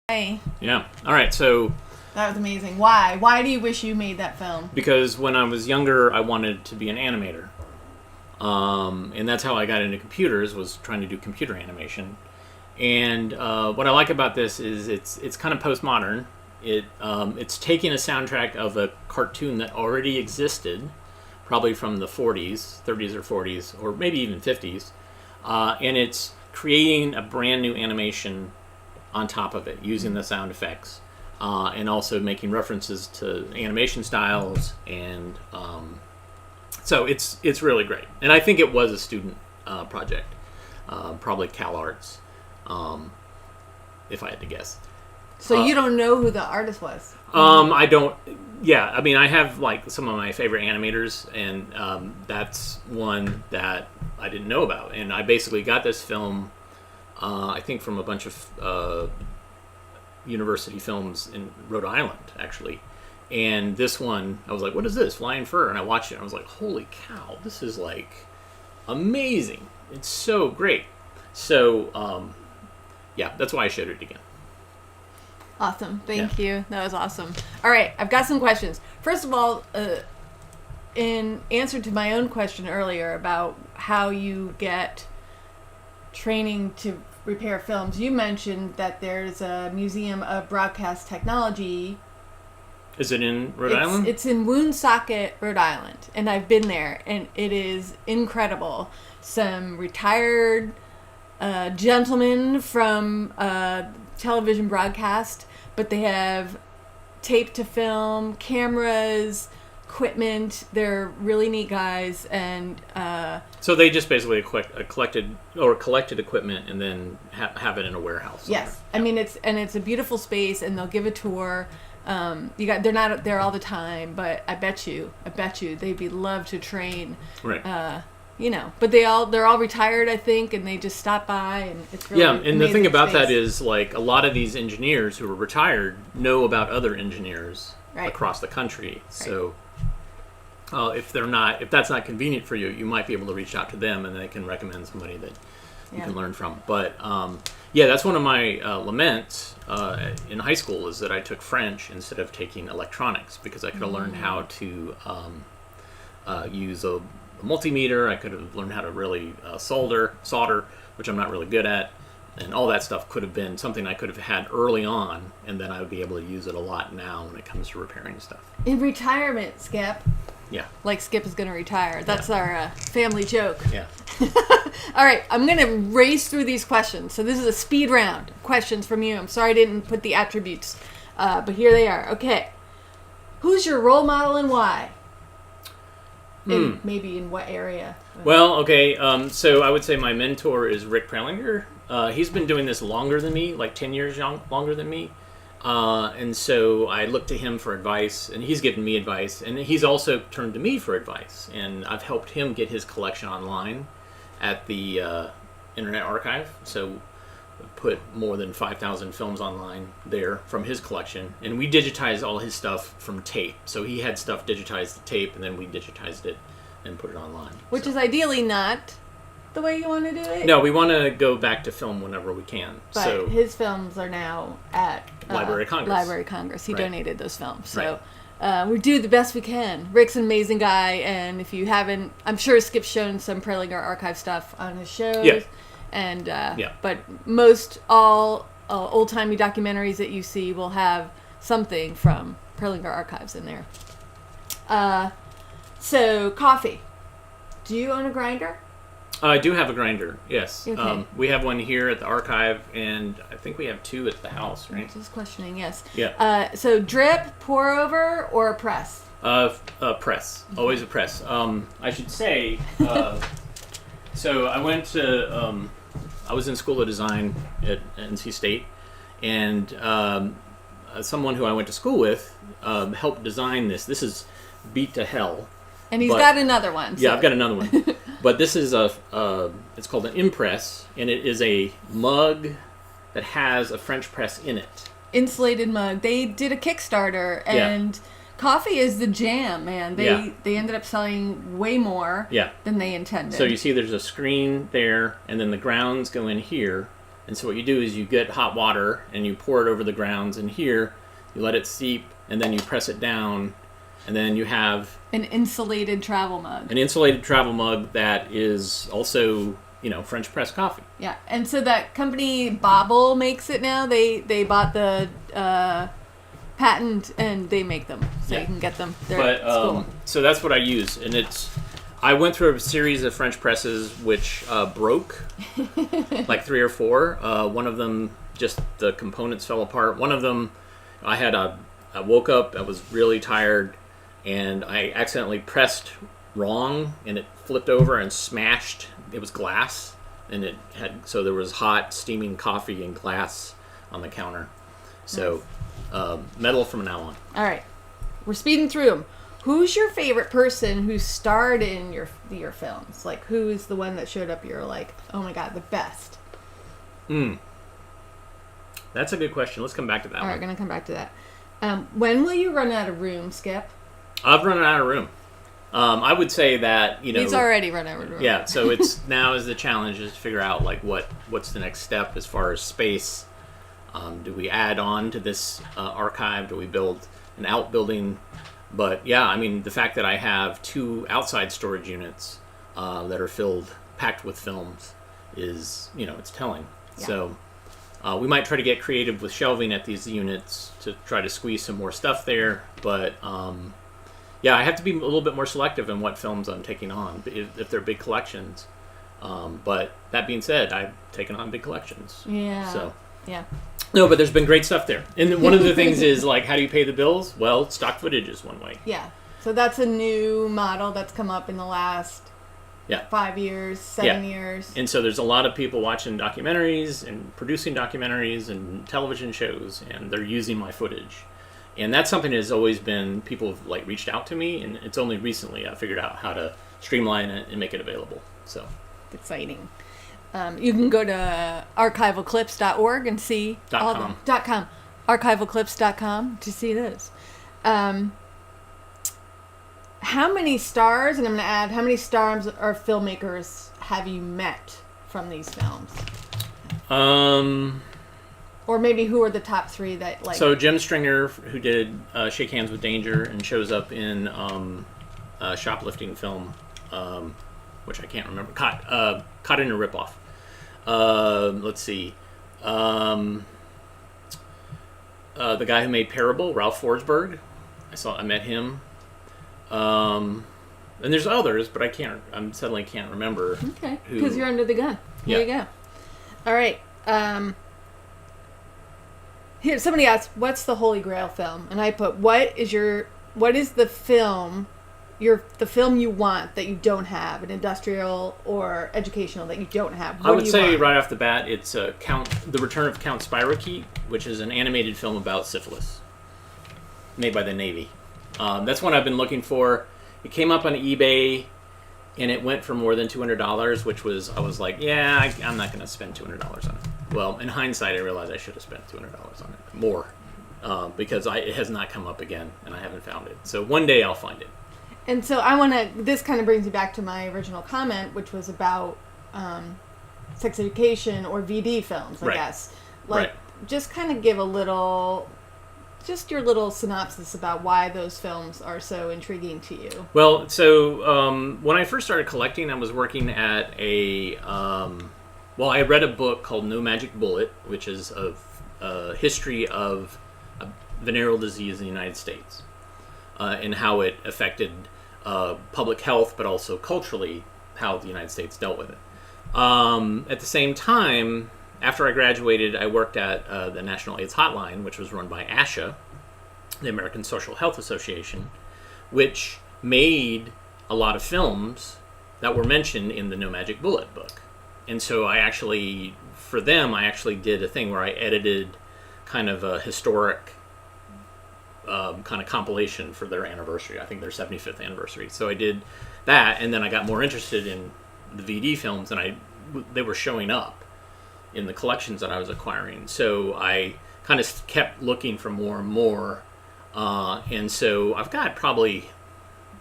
Hey, Yeah. All right. So that was amazing. Why? Why do you wish you made that film? because when I was younger, I wanted to be an animator, and that's how I got into computers. Was trying to do computer animation. And what I like about this is it's kind of postmodern. It's taking a soundtrack of a cartoon that already existed, probably from the 40s, 30s or 40s, or maybe even 50s, and it's creating a brand new animation on top of it using the sound effects, and also making references to animation styles, and so it's really great. And I think it was a student project, probably CalArts, if I had to guess. So you don't know who the artist was? I don't. Yeah, I mean, I have like some of my favorite animators, and that's one that I didn't know about. And I basically got this film, I think, from a bunch of university films in Rhode Island, actually. And this one, I was like, "What is this? Flying Fur?" And I watched it, and I was like, "Holy cow! This is like amazing! It's so great." So, yeah, that's why I showed it again. Awesome. Thank you. That was awesome. All right. I've got some questions. First of all, in answer to my own question earlier about how you get training to repair films, you mentioned that there's a Museum of Broadcast Technology. Is it in Rhode Island? It's in Woonsocket, Rhode Island. And I've been there, and it is incredible. Some retired gentlemen from television broadcast, but they have tape to film, cameras, equipment. They're really neat guys, and so they just basically collected equipment and then have it in a warehouse somewhere. Yes, I mean it's a beautiful space, and they'll give a tour. They're not there all the time, but I bet you they'd be love to train. Right. But they're all retired, I think, and they just stop by, and it's really and the thing about space. that is, like, a lot of these engineers who are retired know about other engineers across the country. So if that's not convenient for you, you might be able to reach out to them, and they can recommend somebody that you can learn from. But that's one of my laments in high school, is that I took French instead of taking electronics, because I could have learned how to use a multimeter. I could have learned how to really solder, which I'm not really good at, and all that stuff could have been something I could have had early on, and then I would be able to use it a lot now when it comes to repairing stuff. In retirement, Skip. Yeah. Like Skip is going to retire. That's our family joke. Yeah. All right, I'm going to race through these questions. So this is a speed round of questions from you. I'm sorry I didn't put the attributes, but here they are. Okay. Who's your role model and why? Maybe in what area? Well, okay, so I would say my mentor is Rick Prelinger, he's been doing this longer than me, like 10 years longer than me. And so I look to him for advice, and he's given me advice, and he's also turned to me for advice. And I've helped him get his collection online at the Internet Archive. So put more than 5,000 films online there from his collection, and we digitized all his stuff from tape. So he had stuff digitized to tape, and then we digitized it and put it online. Which is ideally not the way you want to do it. No, we want to go back to film whenever we can. But so his films are now at Library of Congress. Library of Congress. He Right. donated those films. So Right. we do the best we can. Rick's an amazing guy, and if you haven't, I'm sure Skip's shown some Perlinger archive stuff on his shows. Yeah. And Yeah. but most all old-timey documentaries that you see will have something from Perlinger archives in there. So coffee. Do you own a grinder? I do have a grinder, yes. Okay. We have one here at the archive, and I think we have two at the house, right? Just questioning, yes. Yeah. So drip, pour over, or press? Press. Always a press. I should say, so I went to, I was in School of Design at NC State, and someone who I went to school with helped design this. This is Beat to Hell. And he's got another one. Yeah, I've got another one. But this is it's called an impress, and it is a mug that has a French press in it. Insulated mug. They did a Kickstarter, and coffee is the jam, man. They ended up selling way more than they intended. So you see there's a screen there, and then the grounds go in here. And so what you do is you get hot water, and you pour it over the grounds in here, you let it seep, and then you press it down, and then you have an insulated travel mug. An insulated travel mug that is also, French press coffee. Yeah, and so that company Bobble makes it now. They bought the patent, and they make them, so you can get them. So that's what I use, and I went through a series of French presses which broke, like 3 or 4. One of them, just the components fell apart. One of them, I woke up, I was really tired, and I accidentally pressed wrong, and it flipped over and smashed. It was glass, and so there was hot, steaming coffee and glass on the counter. So, metal from now on. All right, we're speeding through them. Who's your favorite person who starred in your films? Like, who's the one that showed up? You're like, oh my god, the best. That's a good question. Let's come back to that. All right, gonna come back to that. When will you run out of room, Skip? I've run out of room. I would say that he's already run out of room. Yeah, so it's now is the challenge is to figure out like what's the next step as far as space. Do we add on to this archive? Do we build an outbuilding? But yeah, I mean the fact that I have 2 outside storage units that are packed with films is it's telling. Yeah. So we might try to get creative with shelving at these units to try to squeeze some more stuff there, but. Yeah, I have to be a little bit more selective in what films I'm taking on, if they're big collections. But that being said, I've taken on big collections. Yeah. So. Yeah. No, but there's been great stuff there. And one of the things is, like, how do you pay the bills? Well, stock footage is one way. Yeah. So that's a new model that's come up in the last 5 years, 7 years. And so there's a lot of people watching documentaries and producing documentaries and television shows, and they're using my footage. And that's something that has always been, people have like reached out to me, and it's only recently I figured out how to streamline it and make it available. So exciting. You can go to archivalclips.org and see .com. Archivalclips.com to see those. How many stars, and I'm going to add, how many stars or filmmakers have you met from these films? Or maybe who are the top 3 that like... So Jim Stringer, who did Shake Hands with Danger and shows up in a shoplifting film, which I can't remember, Caught in a Ripoff. Let's see. The guy who made Parable, Ralph Forsberg. I met him. And there's others, but I suddenly can't remember. Okay, because you're under the gun. There you go. All right. Here, somebody asked, what's the Holy Grail film? And I put, what is the film the film you want that you don't have, an industrial or educational that you don't have. What I would do you say want? right off the bat, it's The Return of Count Spirochete, which is an animated film about syphilis, made by the Navy. That's one I've been looking for. It came up on eBay, and it went for more than $200, which was, I was like, yeah, I'm not going to spend $200 on it. Well, in hindsight, I realized I should have spent $200 on it, more, because it has not come up again, and I haven't found it. So one day I'll find it. And so this kind of brings me back to my original comment, which was about sex education or VD films, I Right. guess. Right. Just kind of give your little synopsis about why those films are so intriguing to you. Well, so when I first started collecting, I was working at I read a book called No Magic Bullet, which is a history of venereal disease in the United States and how it affected public health, but also culturally how the United States dealt with it. At the same time, after I graduated, I worked at the National AIDS Hotline, which was run by ASHA, the American Social Health Association, which made a lot of films that were mentioned in the No Magic Bullet book. And so I actually did a thing where I edited kind of a historic kind of compilation for their anniversary. I think their 75th anniversary. So I did that, and then I got more interested in the VD films, and they were showing up in the collections that I was acquiring. So I kind of kept looking for more and more, and so I've got probably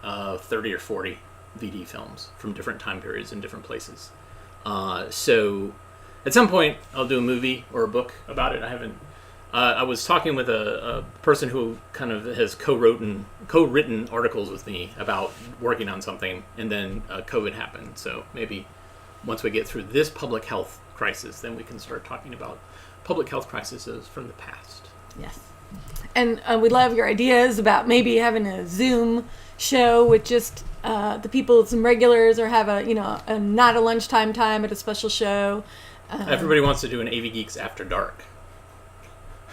30 or 40 VD films from different time periods in different places. So at some point I'll do a movie or a book about it. I was talking with a person who kind of has co-written articles with me about working on something, and then COVID happened. So maybe once we get through this public health crisis, then we can start talking about public health crises from the past. Yes. And we love your ideas about maybe having a Zoom show with just the people, some regulars, or have a not a lunchtime time at a special show. Everybody wants to do an AV Geeks After Dark.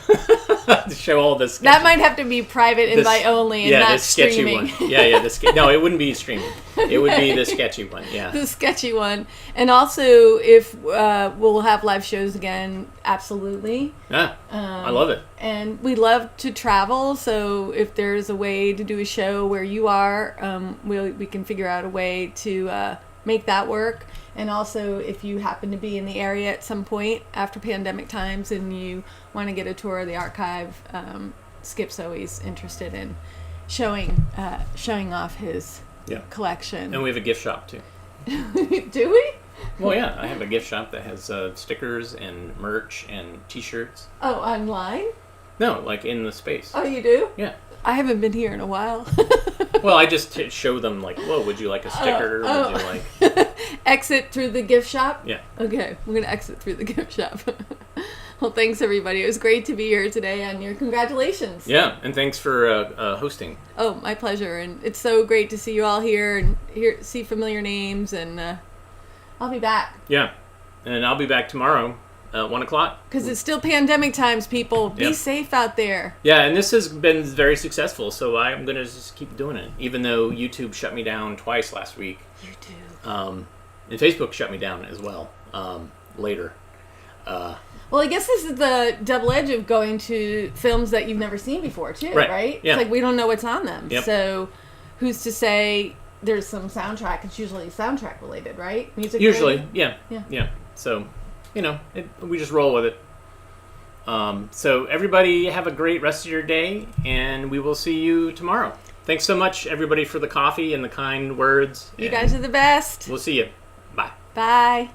To show all this. That might have to be private invite only and not this sketchy streaming. one. Yeah. No, it wouldn't be streaming. It would be the sketchy one. Yeah. The sketchy one. And also, if we'll have live shows again, absolutely. Yeah, I love it. And we love to travel, so if there's a way to do a show where you are, we can figure out a way to make that work. And also, if you happen to be in the area at some point after pandemic times and you want to get a tour of the archive, Skip's always interested in showing off his collection. And we have a gift shop too. Do we? Well, yeah, I have a gift shop that has stickers and merch and T-shirts. Oh, online? No, like in the space. Oh, you do? Yeah. I haven't been here in a while. Well, I just show them like, whoa, would you like a sticker? Oh. Would you like... Exit through the gift shop? Yeah. Okay, we're going to exit through the gift shop. Well, thanks, everybody. It was great to be here today on your congratulations. Yeah, and thanks for hosting. Oh, my pleasure. And it's so great to see you all here and see familiar names. And I'll be back. Yeah, and I'll be back tomorrow. 1 o'clock. Because it's still pandemic times, people. Be safe out there. Yeah, and this has been very successful, so I'm going to just keep doing it, even though YouTube shut me down twice last week. YouTube. And Facebook shut me down as well later. Well, I guess this is the double edge of going to films that you've never seen before, too, right? Yeah. It's like we don't know what's on them. Yep. So who's to say there's some soundtrack? It's usually soundtrack related, right? Music Usually, related? yeah. So, we just roll with it. So everybody have a great rest of your day, and we will see you tomorrow. Thanks so much, everybody, for the coffee and the kind words. You guys are the best. We'll see you. Bye. Bye.